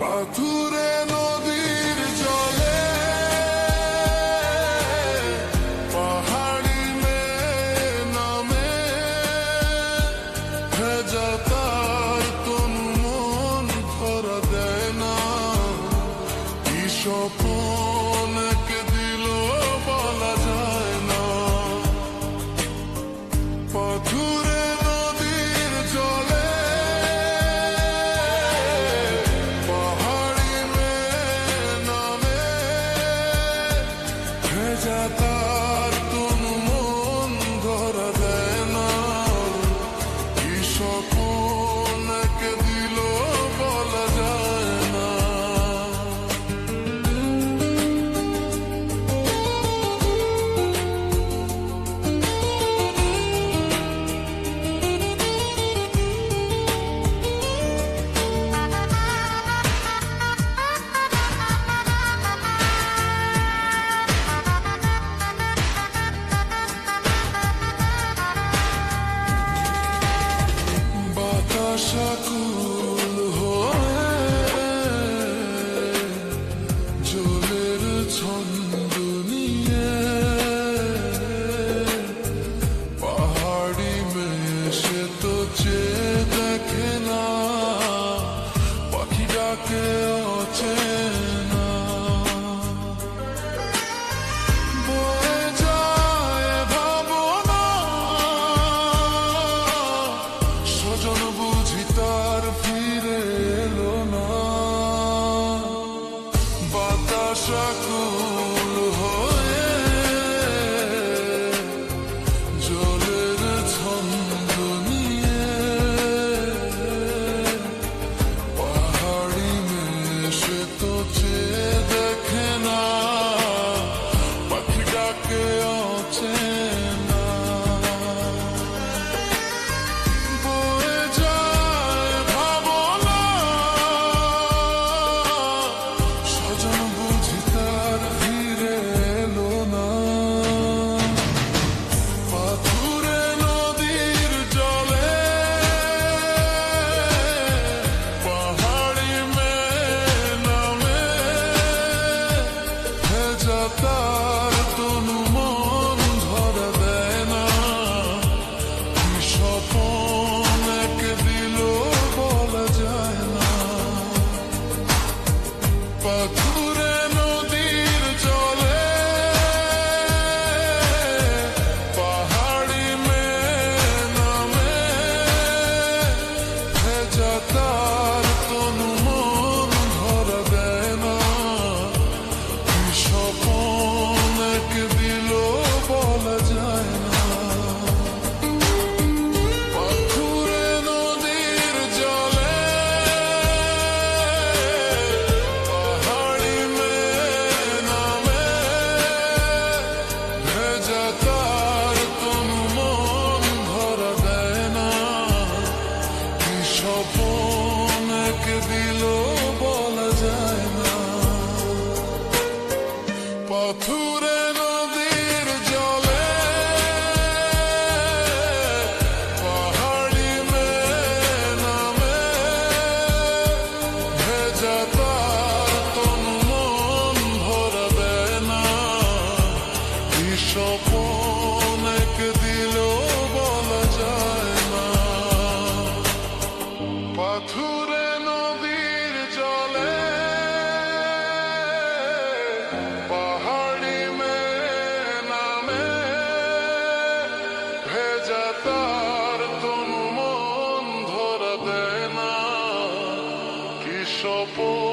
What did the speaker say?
পাথুরে নদীর জলে পাহাড়ি মেয়ে নামে ভেজা তার তনু মন ধরা দেয় না। কি স্বপ্ন কে দিল বলা যায় না। পাথুরে নদীর জলে তার তনু মন ধরা দেয় না। কি স্বপ্ন কে দিল বলা যায় না। আশাকুল হয়ে জলের ছন্দ নিয়ে পাহাড়ি মেয়ে সে তো চেয়ে দেখে না। পাখি ডাকে অচেনা বয়ে যায় ভাবনা। স্বজন বুঝি তার ফিরে এলো না। বাতাস আকুল হয়ে জলের ছন্দ নিয়ে পাহাড়ি মেয়ে সে তো চেয়ে দেখে না। পাখি ডাকে অচেনা বয়ে যায় ভাবনা। স্বজন বুঝি তার ফিরে এলো না। পাথুরে নদীর জলে পাহাড়ি মেয়ে নামে ভেজা তার তনু মন ধরা দেয় না। কি স্বপ্ন কে দিল বলা যায় না। পাথুরে নদীর জলে পাহাড়ি মেয়ে নামে ভেজা তার তনু মন ধরা দেয় না। কি স্বপ্ন কে দিল বলা যায় না। পাথুরে নদীর জলে পাহাড়ি মেয়ে নামে ভেজা তার তনু মন ধরা দেয় না। কি স্বপ্ন কে দিল বলা যায় না। পাথুরে নদীর জলে পাহাড়ি মেয়ে নামে ভেজা তার তনু মন ধরা দেয় না। কি স্বপ্ন কে দিল বলা যায় না। পাথুরে নদীর জলে পাহাড়ি মেয়ে নামে ভেজা তার তনু মন ধরা দেয় না। কি স্বপ্ন